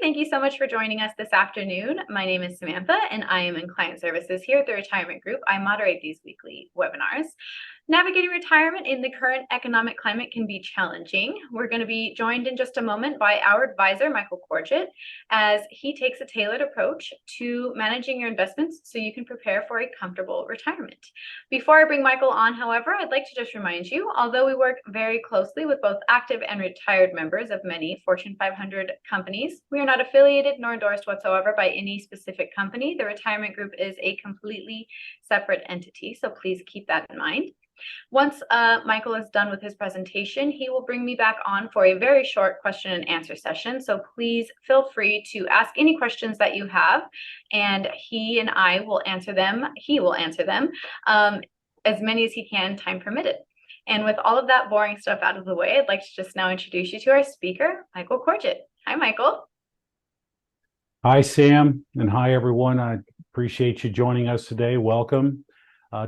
thank you so much for joining us this afternoon. My name is Samantha, and I am in client services here at the Retirement Group. I moderate these weekly webinars. Navigating retirement in the current economic climate can be challenging. We're going to be joined in just a moment by our advisor, Michael Korchit, as he takes a tailored approach to managing your investments so you can prepare for a comfortable retirement. Before I bring Michael on, however, I'd like to just remind you, although we work very closely with both active and retired members of many Fortune 500 companies, we are not affiliated nor endorsed whatsoever by any specific company. The Retirement Group is a completely separate entity, so please keep that in mind. Once Michael is done with his presentation, he will bring me back on for a very short question and answer session. So please feel free to ask any questions that you have, and he and I will answer them. He will answer them as many as he can, time permitted. And with all of that boring stuff out of the way, I'd like to just now introduce you to our speaker, Michael Korchit. Hi, Michael. Hi, Sam, and hi, everyone. I appreciate you joining us today. Welcome.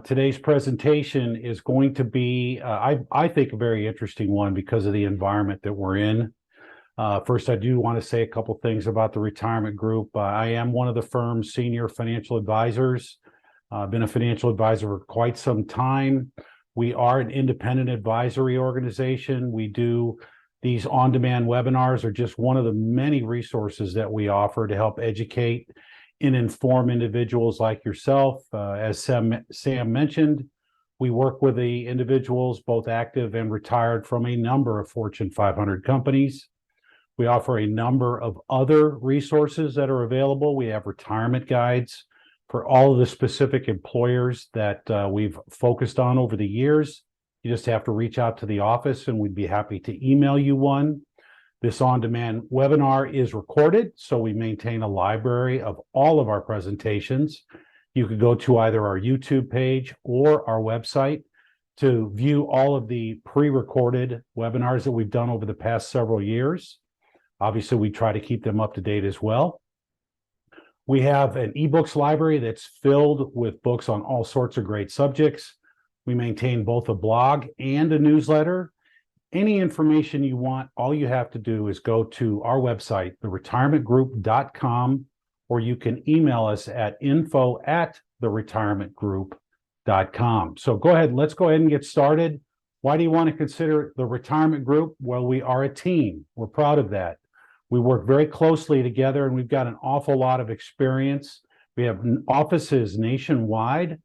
Today's presentation is going to be, I think, a very interesting one because of the environment that we're in. First, I do want to say a couple things about the Retirement Group. I am one of the firm's senior financial advisors. I've been a financial advisor for quite some time. We are an independent advisory organization. We do these on-demand webinars are just one of the many resources that we offer to help educate and inform individuals like yourself. As Sam mentioned, we work with the individuals, both active and retired, from a number of Fortune 500 companies. We offer a number of other resources that are available. We have retirement guides for all of the specific employers that we've focused on over the years. You just have to reach out to the office and we'd be happy to email you one. This on-demand webinar is recorded, so we maintain a library of all of our presentations. You could go to either our YouTube page or our website to view all of the pre-recorded webinars that we've done over the past several years. Obviously, we try to keep them up to date as well. We have an ebooks library that's filled with books on all sorts of great subjects. We maintain both a blog and a newsletter. Any information you want, all you have to do is go to our website, theretirementgroup.com, or you can email us at info@theretirementgroup.com. So let's go ahead and get started. Why do you want to consider the Retirement Group? Well, we are a team. We're proud of that. We work very closely together, and we've got an awful lot of experience. We have offices nationwide.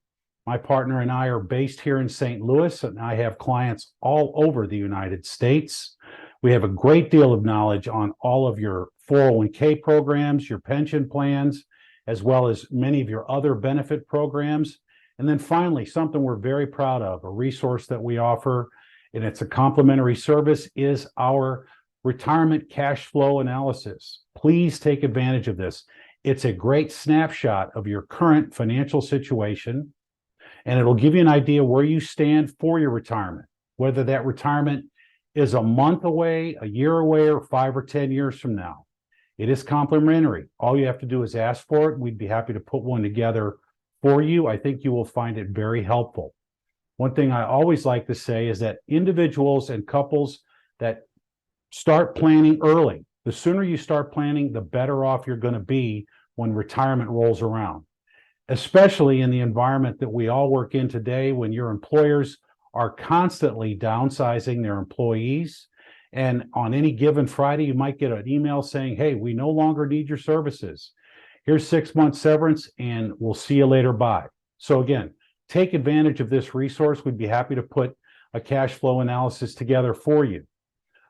My partner and I are based here in St. Louis, and I have clients all over the United States. We have a great deal of knowledge on all of your 401k programs, your pension plans, as well as many of your other benefit programs. And then finally, something we're very proud of, a resource that we offer, and it's a complimentary service, is our retirement cash flow analysis. Please take advantage of this. It's a great snapshot of your current financial situation, and it'll give you an idea where you stand for your retirement, whether that retirement is a month away, a year away, or 5 or 10 years from now. It is complimentary. All you have to do is ask for it. We'd be happy to put one together for you. I think you will find it very helpful. One thing I always like to say is that individuals and couples that start planning early, the sooner you start planning, the better off you're going to be when retirement rolls around. Especially in the environment that we all work in today, when your employers are constantly downsizing their employees. And on any given Friday, you might get an email saying, hey, we no longer need your services. Here's 6 months severance, and we'll see you later. Bye. So again, take advantage of this resource. We'd be happy to put a cash flow analysis together for you.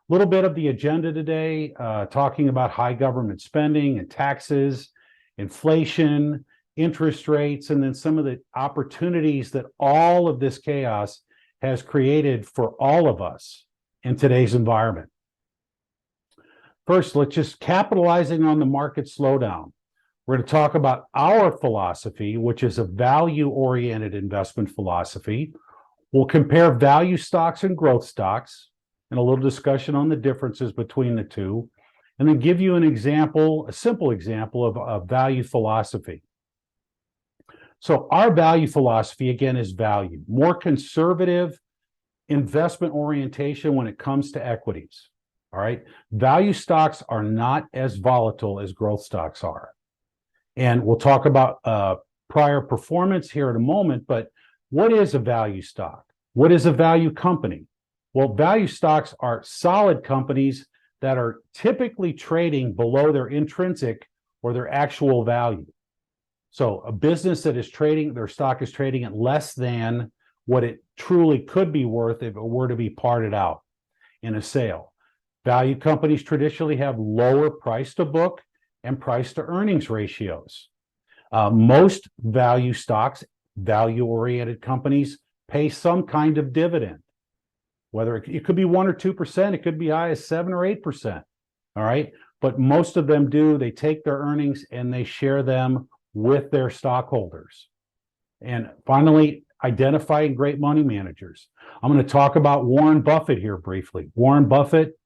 A little bit of the agenda today, talking about high government spending and taxes, inflation, interest rates, and then some of the opportunities that all of this chaos has created for all of us in today's environment. First, let's just capitalizing on the market slowdown. We're going to talk about our philosophy, which is a value-oriented investment philosophy. We'll compare value stocks and growth stocks, and a little discussion on the differences between the two, and then give you an example, a simple example of a value philosophy. So our value philosophy, again, is value, more conservative investment orientation when it comes to equities. All right. Value stocks are not as volatile as growth stocks are. And we'll talk about prior performance here in a moment, but what is a value stock? What is a value company? Well, value stocks are solid companies that are typically trading below their intrinsic or their actual value. So a business that is trading, their stock is trading at less than what it truly could be worth if it were to be parted out in a sale. Value companies traditionally have lower price to book and price to earnings ratios. Most value stocks, value-oriented companies, pay some kind of dividend. Whether it could be 1 or 2%, it could be high as 7 or 8%. All right. But most of them do. They take their earnings and they share them with their stockholders. And finally, identifying great money managers. I'm going to talk about Warren Buffett here briefly. Warren Buffett,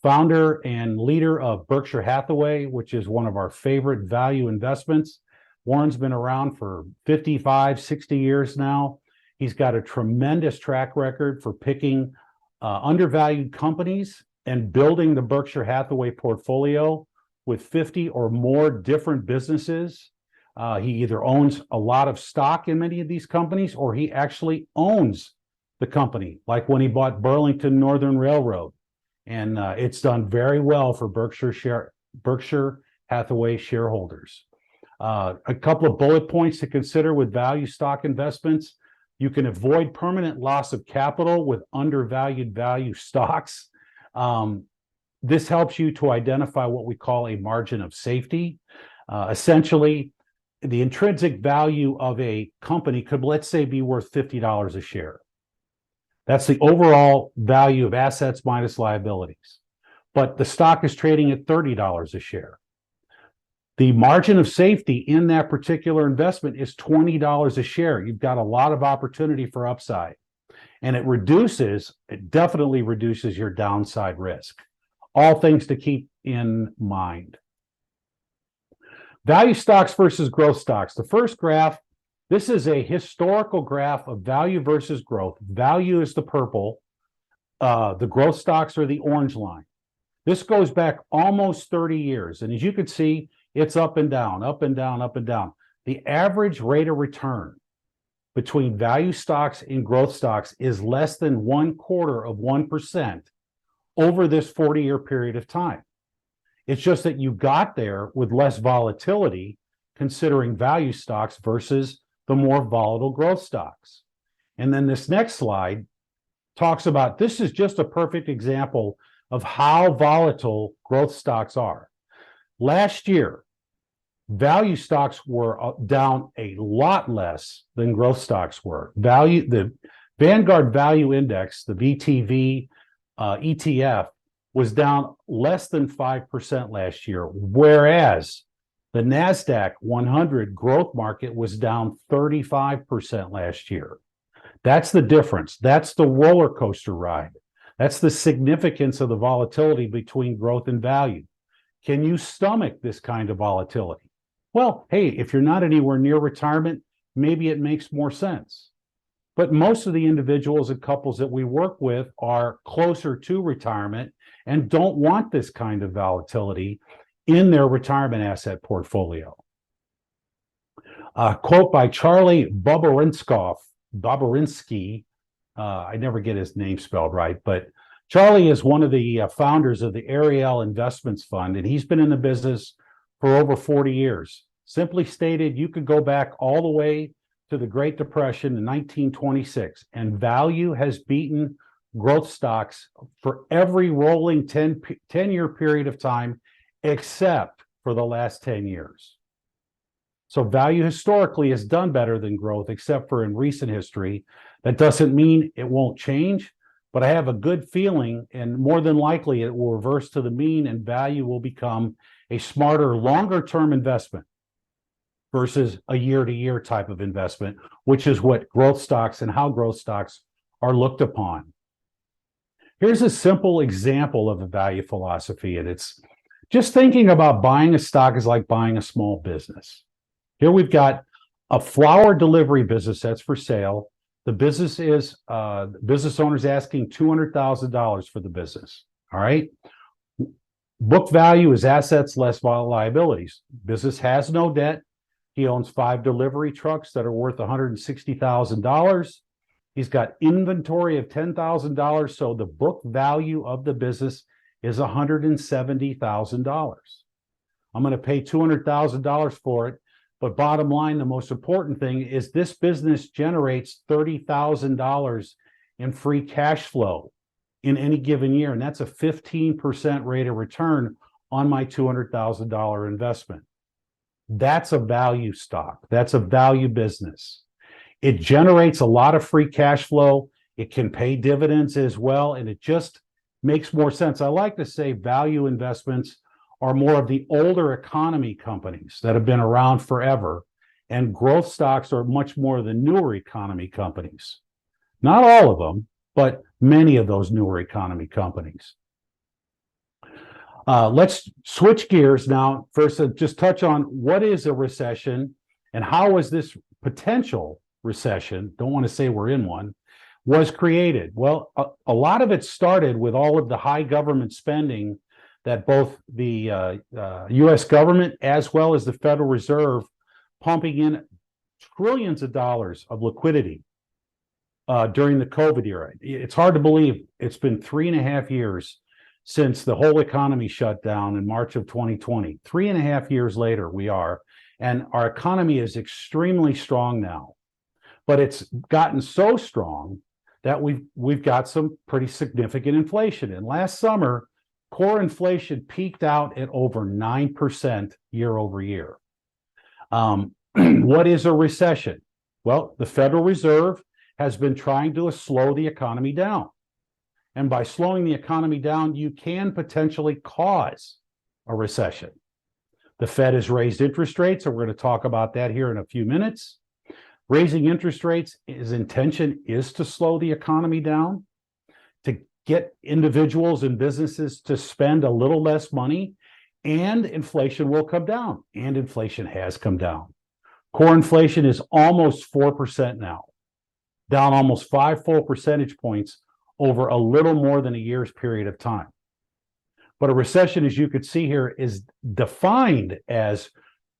founder and leader of Berkshire Hathaway, which is one of our favorite value investments. Warren's been around for 55, 60 years now. He's got a tremendous track record for picking undervalued companies and building the Berkshire Hathaway portfolio with 50 or more different businesses. He either owns a lot of stock in many of these companies or he actually owns the company, like when he bought Burlington Northern Railroad. And it's done very well for Berkshire Hathaway shareholders. A couple of bullet points to consider with value stock investments. You can avoid permanent loss of capital with undervalued value stocks. This helps you to identify what we call a margin of safety. Essentially, the intrinsic value of a company could, let's say, be worth $50 a share. That's the overall value of assets minus liabilities. But the stock is trading at $30 a share. The margin of safety in that particular investment is $20 a share. You've got a lot of opportunity for upside. And it definitely reduces your downside risk. All things to keep in mind. Value stocks versus growth stocks. The first graph, this is a historical graph of value versus growth. Value is the purple. The growth stocks are the orange line. This goes back almost 30 years. And as you can see, it's up and down, up and down, up and down. The average rate of return between value stocks and growth stocks is less than 0.25% over this 40-year period of time. It's just that you got there with less volatility considering value stocks versus the more volatile growth stocks. And then this next slide talks about, this is just a perfect example of how volatile growth stocks are. Last year, value stocks were down a lot less than growth stocks were. The Vanguard Value Index, the VTV ETF, was down less than 5% last year, whereas the NASDAQ 100 growth market was down 35% last year. That's the difference. That's the roller coaster ride. That's the significance of the volatility between growth and value. Can you stomach this kind of volatility? Well, hey, if you're not anywhere near retirement, maybe it makes more sense. But most of the individuals and couples that we work with are closer to retirement and don't want this kind of volatility in their retirement asset portfolio. A quote by Charlie Boborinsky. I never get his name spelled right, but Charlie is one of the founders of the Ariel Investments Fund, and he's been in the business for over 40 years. Simply stated, you could go back all the way to the Great Depression in 1926, and value has beaten growth stocks for every rolling 10-year period of time, except for the last 10 years. So value historically has done better than growth, except for in recent history. That doesn't mean it won't change, but I have a good feeling, and more than likely it will reverse to the mean and value will become a smarter, longer-term investment versus a year-to-year type of investment, which is what growth stocks and how growth stocks are looked upon. Here's a simple example of a value philosophy, and it's just thinking about buying a stock is like buying a small business. Here we've got a flower delivery business that's for sale. The business is business owner's asking $200,000 for the business. All right. Book value is assets less liabilities. Business has no debt. He owns 5 delivery trucks that are worth $160,000. He's got inventory of $10,000. So the book value of the business is $170,000. I'm going to pay $200,000 for it. But bottom line, the most important thing is this business generates $30,000 in free cash flow in any given year. And that's a 15% rate of return on my $200,000 investment. That's a value stock. That's a value business. It generates a lot of free cash flow. It can pay dividends as well. And it just makes more sense. I like to say value investments are more of the older economy companies that have been around forever. And growth stocks are much more of the newer economy companies. Not all of them, but many of those newer economy companies. Let's switch gears now. First, just touch on what is a recession and how is this potential recession, don't want to say we're in one, was created. Well, a lot of it started with all of the high government spending that both the U.S. government as well as the Federal Reserve pumping in trillions of dollars of liquidity during the COVID era. It's hard to believe it's been 3.5 years since the whole economy shut down in March of 2020. 3.5 years later, we are, and our economy is extremely strong now. But it's gotten so strong that we've got some pretty significant inflation. And last summer, core inflation peaked out at over 9% year over year. What is a recession? Well, the Federal Reserve has been trying to slow the economy down. And by slowing the economy down, you can potentially cause a recession. The Fed has raised interest rates, and we're going to talk about that here in a few minutes. Raising interest rates, his intention is to slow the economy down, to get individuals and businesses to spend a little less money, and inflation will come down. And inflation has come down. Core inflation is almost 4% now, down almost 5 full percentage points over a little more than a year's period of time. But a recession, as you could see here, is defined as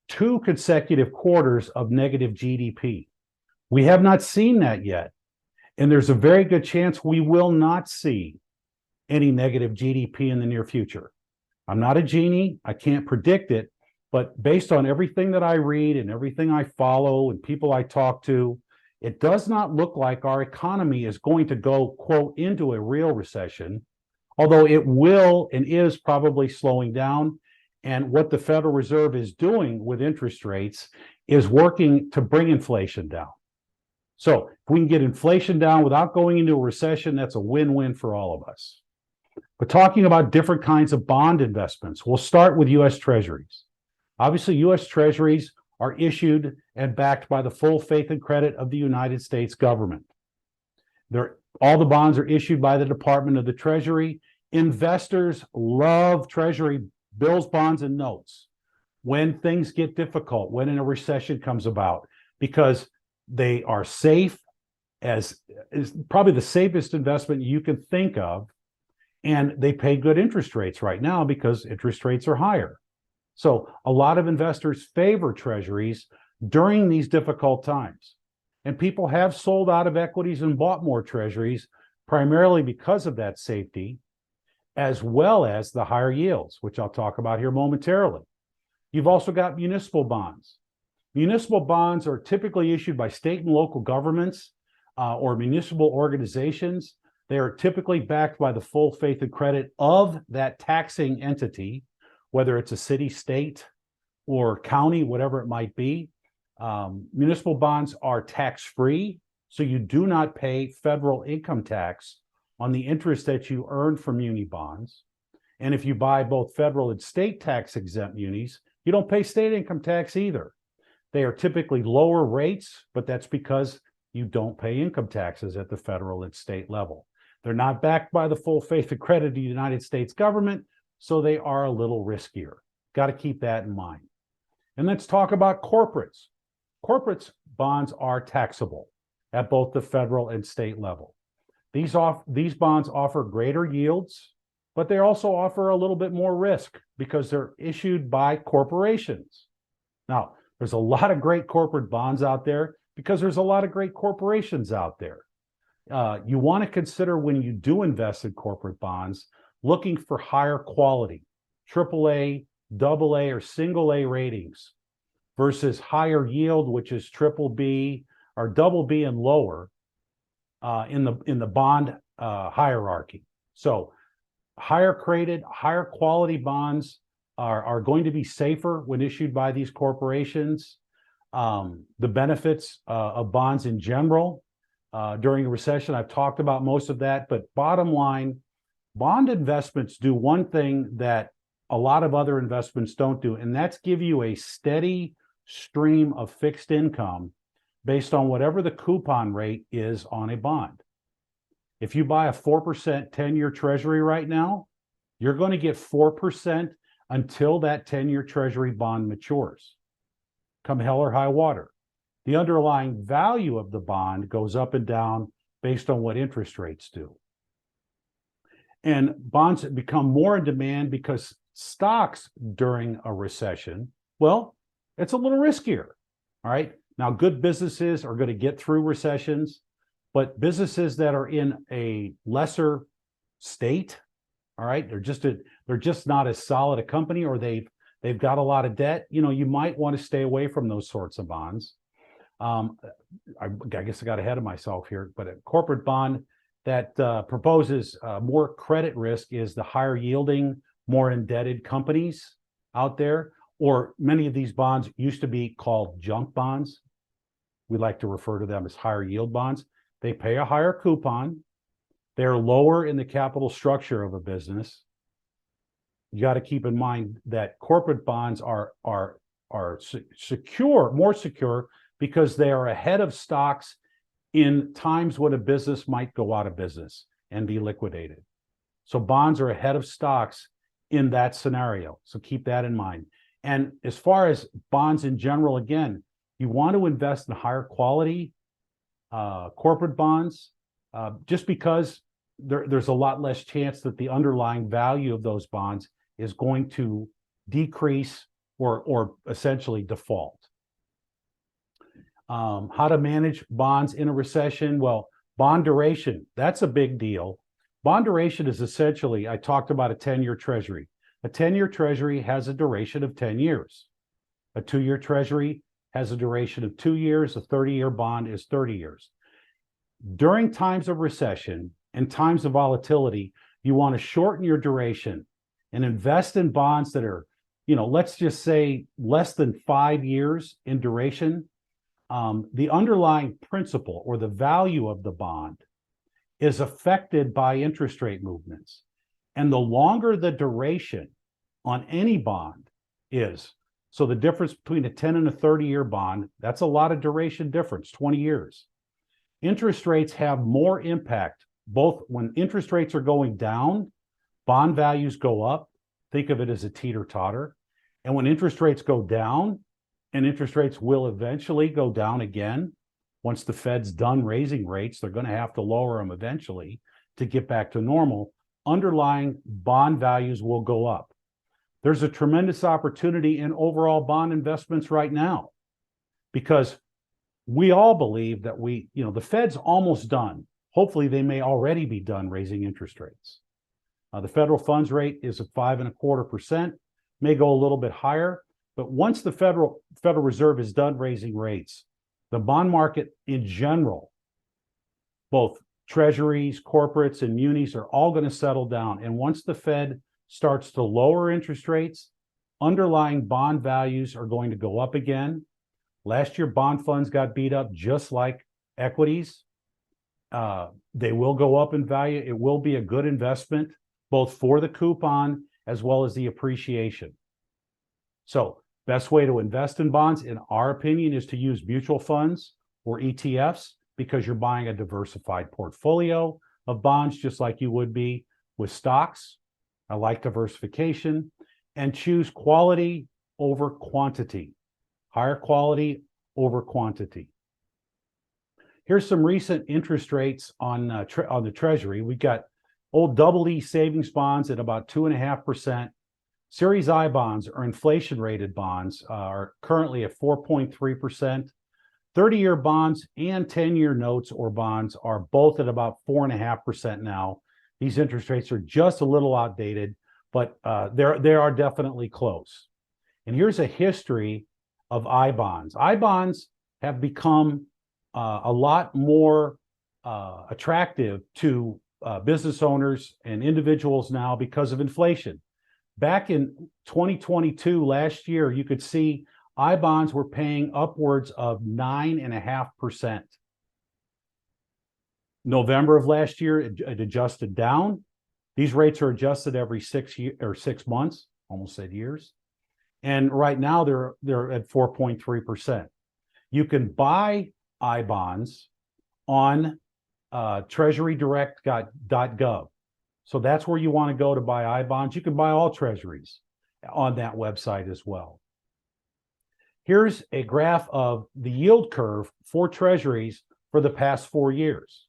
2 consecutive quarters of negative GDP. We have not seen that yet. And there's a very good chance we will not see any negative GDP in the near future. I'm not a genie. I can't predict it. But based on everything that I read and everything I follow and people I talk to, it does not look like our economy is going to go, quote, into a real recession, although it will and is probably slowing down. And what the Federal Reserve is doing with interest rates is working to bring inflation down. So if we can get inflation down without going into a recession, that's a win-win for all of us. But talking about different kinds of bond investments, we'll start with U.S. Treasuries. Obviously, U.S. Treasuries are issued and backed by the full faith and credit of the United States government. All the bonds are issued by the Department of the Treasury. Investors love Treasury bills, bonds, and notes when things get difficult, when a recession comes about, because they are safe, is probably the safest investment you can think of, and they pay good interest rates right now because interest rates are higher. So a lot of investors favor Treasuries during these difficult times. And people have sold out of equities and bought more Treasuries primarily because of that safety, as well as the higher yields, which I'll talk about here momentarily. You've also got municipal bonds. Municipal bonds are typically issued by state and local governments or municipal organizations. They are typically backed by the full faith and credit of that taxing entity, whether it's a city, state, or county, whatever it might be. Municipal bonds are tax-free, so you do not pay federal income tax on the interest that you earn from muni bonds. And if you buy both federal and state tax-exempt munis, you don't pay state income tax either. They are typically lower rates, but that's because you don't pay income taxes at the federal and state level. They're not backed by the full faith and credit of the United States government, so they are a little riskier. Got to keep that in mind. And let's talk about corporates. Corporates bonds are taxable at both the federal and state level. These bonds offer greater yields, but they also offer a little bit more risk because they're issued by corporations. Now, there's a lot of great corporate bonds out there because there's a lot of great corporations out there. You want to consider when you do invest in corporate bonds, looking for higher quality, AAA, AA, or single A ratings versus higher yield, which is triple B or double B and lower in the bond hierarchy. So higher credit, higher quality bonds are going to be safer when issued by these corporations. The benefits of bonds in general during a recession, I've talked about most of that, but bottom line, bond investments do one thing that a lot of other investments don't do, and that's give you a steady stream of fixed income based on whatever the coupon rate is on a bond. If you buy a 4% 10-year treasury right now, you're going to get 4% until that 10-year treasury bond matures, come hell or high water. The underlying value of the bond goes up and down based on what interest rates do. And bonds become more in demand because stocks during a recession, well, it's a little riskier. All right. Now, good businesses are going to get through recessions, but businesses that are in a lesser state, all right, they're just not as solid a company, or they've got a lot of debt. You know, you might want to stay away from those sorts of bonds. I guess I got ahead of myself here, but a corporate bond that proposes more credit risk is the higher yielding, more indebted companies out there, or many of these bonds used to be called junk bonds. We like to refer to them as higher yield bonds. They pay a higher coupon. They're lower in the capital structure of a business. You got to keep in mind that corporate bonds are secure, more secure, because they are ahead of stocks in times when a business might go out of business and be liquidated. So bonds are ahead of stocks in that scenario. So keep that in mind. And as far as bonds in general, again, you want to invest in higher quality corporate bonds just because there's a lot less chance that the underlying value of those bonds is going to decrease or essentially default. How to manage bonds in a recession? Well, bond duration, that's a big deal. Bond duration is essentially, I talked about a 10-year treasury. A 10-year treasury has a duration of 10 years. A 2-year treasury has a duration of 2 years. A 30-year bond is 30 years. During times of recession and times of volatility, you want to shorten your duration and invest in bonds that are, let's just say less than 5 years in duration. The underlying principle or the value of the bond is affected by interest rate movements. And the longer the duration on any bond is, so the difference between a 10 and a 30-year bond, that's a lot of duration difference, 20 years. Interest rates have more impact, both when interest rates are going down, bond values go up. Think of it as a teeter-totter. And when interest rates go down, and interest rates will eventually go down again. Once the Fed's done raising rates, they're going to have to lower them eventually to get back to normal. Underlying bond values will go up. There's a tremendous opportunity in overall bond investments right now because we all believe that the Fed's almost done. Hopefully, they may already be done raising interest rates. The federal funds rate is at 5.25%, may go a little bit higher. But once the Federal Reserve is done raising rates, the bond market in general, both treasuries, corporates, and munis are all going to settle down. And once the Fed starts to lower interest rates, underlying bond values are going to go up again. Last year, bond funds got beat up just like equities. They will go up in value. It will be a good investment, both for the coupon as well as the appreciation. So, best way to invest in bonds, in our opinion, is to use mutual funds or ETFs because you're buying a diversified portfolio of bonds, just like you would be with stocks. I like diversification. And choose quality over quantity, higher quality over quantity. Here's some recent interest rates on the Treasury. We've got Old double E savings bonds at about 2.5%. Series I bonds or inflation rated bonds are currently at 4.3%. 30-year bonds and 10-year notes or bonds are both at about 4.5% now. These interest rates are just a little outdated, but they are definitely close. And here's a history of I bonds. I bonds have become a lot more attractive to business owners and individuals now because of inflation. Back in 2022, last year, you could see I bonds were paying upwards of 9.5%. November of last year, it adjusted down. These rates are adjusted every 6 months, almost said years. And right now they're at 4.3%. You can buy I bonds on treasurydirect.gov. So that's where you want to go to buy I bonds. You can buy all treasuries on that website as well. Here's a graph of the yield curve for treasuries for the past 4 years.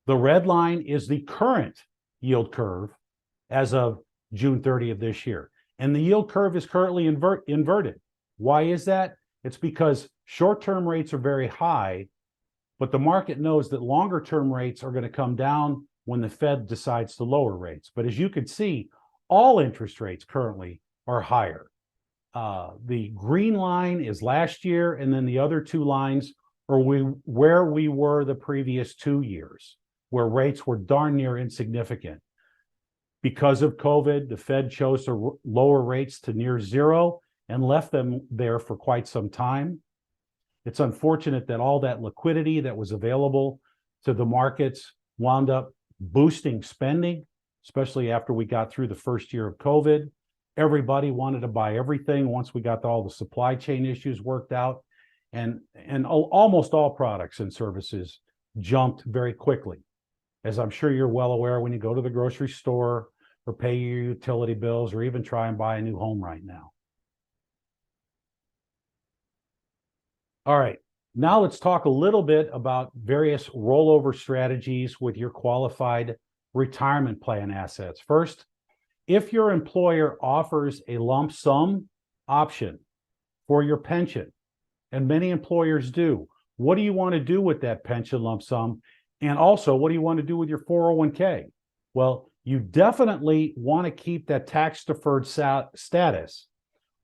The red line is the current yield curve as of June 30 of this year. And the yield curve is currently inverted. Why is that? It's because short-term rates are very high, but the market knows that longer-term rates are going to come down when the Fed decides to lower rates. But as you can see, all interest rates currently are higher. The green line is last year, and then the other two lines are where we were the previous 2 years, where rates were darn near insignificant. Because of COVID, the Fed chose to lower rates to near zero and left them there for quite some time. It's unfortunate that all that liquidity that was available to the markets wound up boosting spending, especially after we got through the first year of COVID. Everybody wanted to buy everything once we got all the supply chain issues worked out, and almost all products and services jumped very quickly. As I'm sure you're well aware, when you go to the grocery store or pay your utility bills or even try and buy a new home right now. All right, now let's talk a little bit about various rollover strategies with your qualified retirement plan assets. First, if your employer offers a lump sum option for your pension, and many employers do, what do you want to do with that pension lump sum? And also, what do you want to do with your 401k? Well, you definitely want to keep that tax-deferred status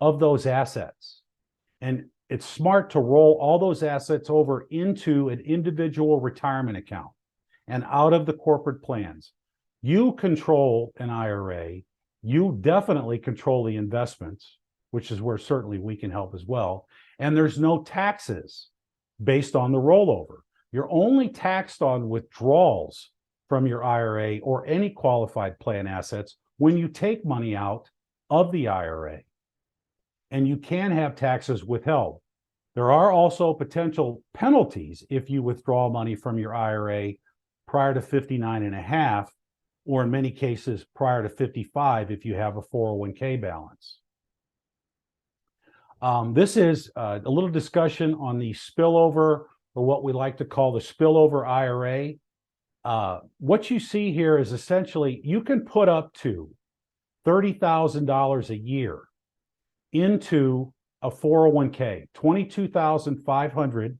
of those assets. And it's smart to roll all those assets over into an individual retirement account and out of the corporate plans. You control an IRA. You definitely control the investments, which is where certainly we can help as well. And there's no taxes based on the rollover. You're only taxed on withdrawals from your IRA or any qualified plan assets when you take money out of the IRA. And you can have taxes withheld. There are also potential penalties if you withdraw money from your IRA prior to 59.5, or in many cases prior to 55 if you have a 401k balance. This is a little discussion on the spillover, or what we like to call the spillover IRA. What you see here is essentially you can put up to $30,000 a year into a 401k. $22,500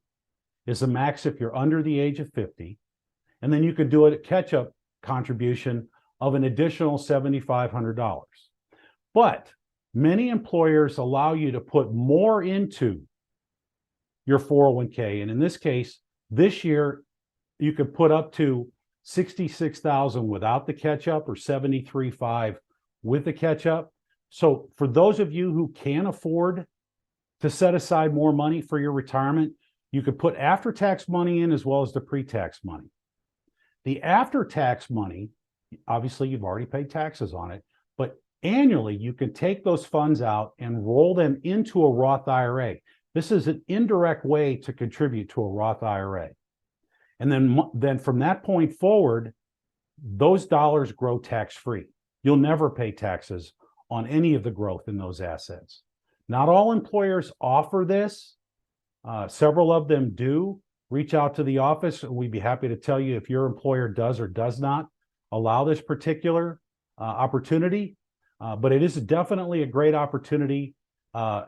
is the max if you're under the age of 50. And then you could do a catch-up contribution of an additional $7,500. But many employers allow you to put more into your 401k. And in this case, this year, you could put up to $66,000 without the catch-up or $73,500 with the catch-up. So for those of you who can afford to set aside more money for your retirement, you could put after-tax money in as well as the pre-tax money. The after-tax money, obviously you've already paid taxes on it, but annually you can take those funds out and roll them into a Roth IRA. This is an indirect way to contribute to a Roth IRA. And then from that point forward, those dollars grow tax-free. You'll never pay taxes on any of the growth in those assets. Not all employers offer this. Several of them do. Reach out to the office. We'd be happy to tell you if your employer does or does not allow this particular opportunity, but it is definitely a great opportunity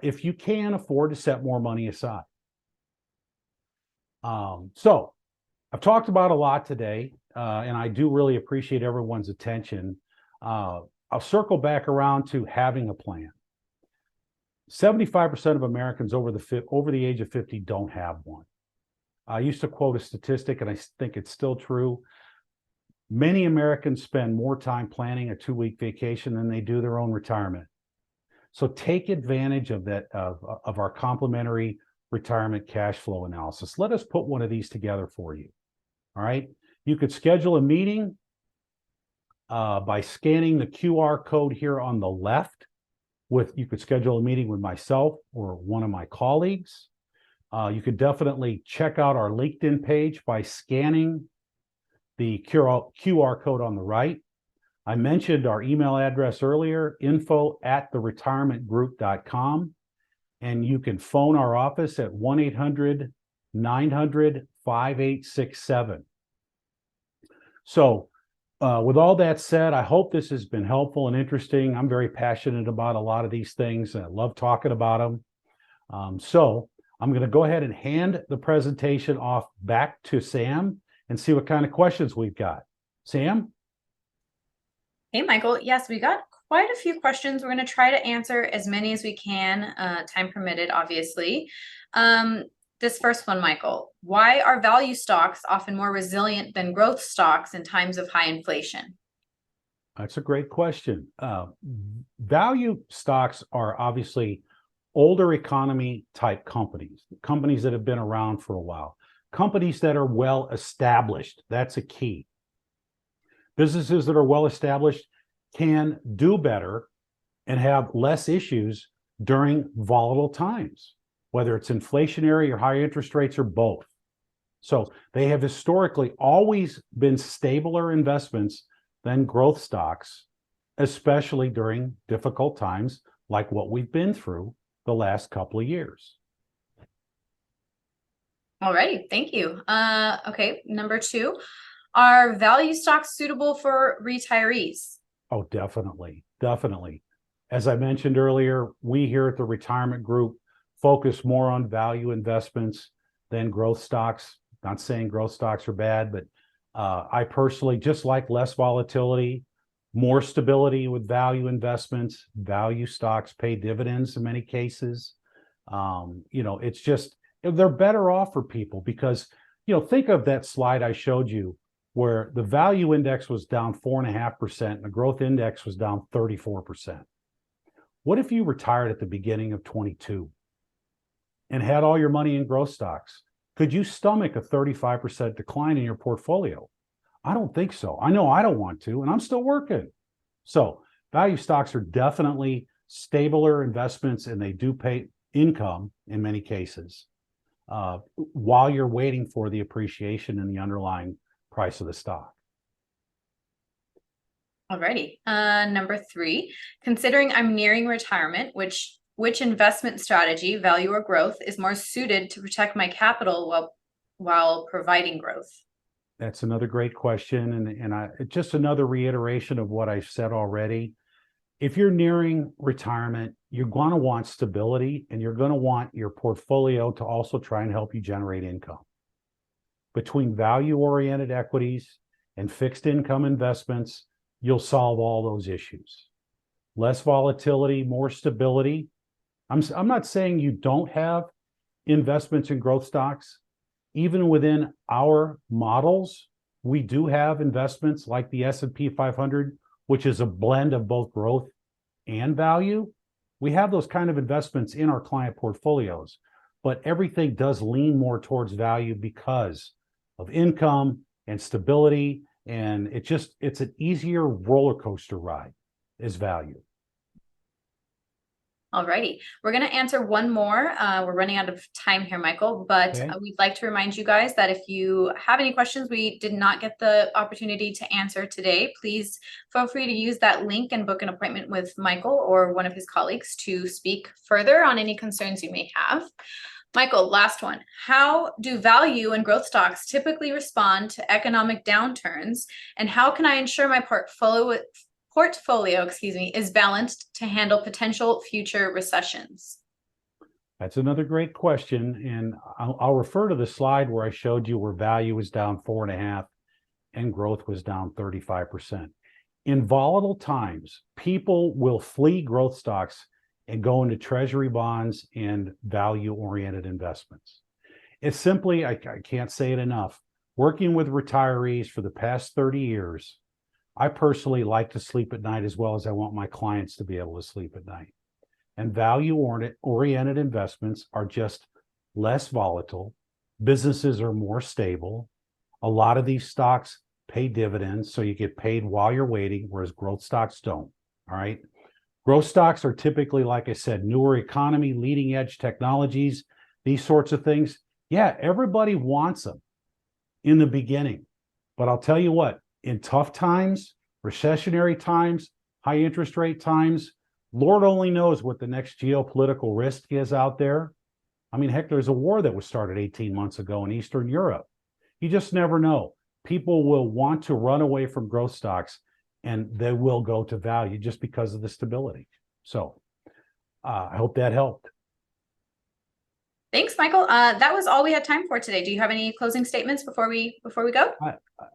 if you can afford to set more money aside. So I've talked about a lot today, and I do really appreciate everyone's attention. I'll circle back around to having a plan. 75% of Americans over the age of 50 don't have one. I used to quote a statistic, and I think it's still true. Many Americans spend more time planning a 2-week vacation than they do their own retirement. So take advantage of that, of our complimentary retirement cash flow analysis. Let us put one of these together for you. All right. You could schedule a meeting by scanning the QR code here on the left. You could schedule a meeting with myself or one of my colleagues. You could definitely check out our LinkedIn page by scanning the QR code on the right. I mentioned our email address earlier, info@theretirementgroup.com. And you can phone our office at 1-800-900-5867. So with all that said, I hope this has been helpful and interesting. I'm very passionate about a lot of these things, and I love talking about them. So I'm going to go ahead and hand the presentation off back to Sam and see what kind of questions we've got. Sam? Hey, Michael. Yes, we got quite a few questions. We're going to try to answer as many as we can, time permitted, obviously. This first one, Michael, why are value stocks often more resilient than growth stocks in times of high inflation? That's a great question. Value stocks are obviously older economy type companies that have been around for a while, companies that are well established. That's a key. Businesses that are well established can do better and have less issues during volatile times, whether it's inflationary or high interest rates or both. So they have historically always been stabler investments than growth stocks, especially during difficult times like what we've been through the last couple of years. All righty, thank you. Okay, number 2, are value stocks suitable for retirees? Oh, definitely. As I mentioned earlier, we here at the Retirement Group focus more on value investments than growth stocks. Not saying growth stocks are bad, but I personally just like less volatility, more stability with value investments. Value stocks pay dividends in many cases. It's just, they're better off for people because, think of that slide I showed you where the value index was down 4.5% and the growth index was down 34%. What if you retired at the beginning of 22 and had all your money in growth stocks? Could you stomach a 35% decline in your portfolio? I don't think so. I know I don't want to, and I'm still working. So value stocks are definitely stabler investments, and they do pay income in many cases while you're waiting for the appreciation in the underlying price of the stock. Alrighty. Number 3, considering I'm nearing retirement, which investment strategy, value or growth, is more suited to protect my capital while providing growth? That's another great question, and just another reiteration of what I've said already. If you're nearing retirement, you're going to want stability, and you're going to want your portfolio to also try and help you generate income. Between value-oriented equities and fixed income investments, you'll solve all those issues. Less volatility, more stability. I'm not saying you don't have investments in growth stocks. Even within our models, we do have investments like the S&P 500, which is a blend of both growth and value. We have those kind of investments in our client portfolios, but everything does lean more towards value because of income and stability, and it's an easier roller coaster ride is value. Alrighty, we're going to answer one more. We're running out of time here, Michael, but Okay. We'd like to remind you guys that if you have any questions we did not get the opportunity to answer today, please feel free to use that link and book an appointment with Michael or one of his colleagues to speak further on any concerns you may have. Michael, last one. How do value and growth stocks typically respond to economic downturns? And how can I ensure my portfolio, is balanced to handle potential future recessions? That's another great question. And I'll refer to the slide where I showed you where value was down 4.5 and growth was down 35%. In volatile times, people will flee growth stocks and go into treasury bonds and value-oriented investments. It's simply, I can't say it enough, working with retirees for the past 30 years, I personally like to sleep at night as well as I want my clients to be able to sleep at night. And value-oriented investments are just less volatile. Businesses are more stable. A lot of these stocks pay dividends, so you get paid while you're waiting, whereas growth stocks don't. All right. Growth stocks are typically, like I said, newer economy, leading edge technologies, these sorts of things. Yeah, everybody wants them in the beginning. But I'll tell you what, in tough times, recessionary times, high interest rate times, Lord only knows what the next geopolitical risk is out there. I mean, heck, there's a war that was started 18 months ago in Eastern Europe. You just never know. People will want to run away from growth stocks and they will go to value just because of the stability. So I hope that helped. Thanks, Michael. That was all we had time for today. Do you have any closing statements before we go?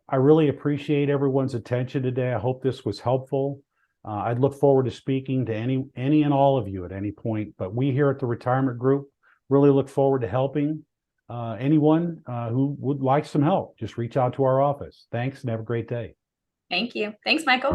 I really appreciate everyone's attention today. I hope this was helpful. I'd look forward to speaking to any and all of you at any point. But we here at the Retirement Group really look forward to helping anyone who would like some help. Just reach out to our office. Thanks and have a great day. Thank you. Thanks, Michael.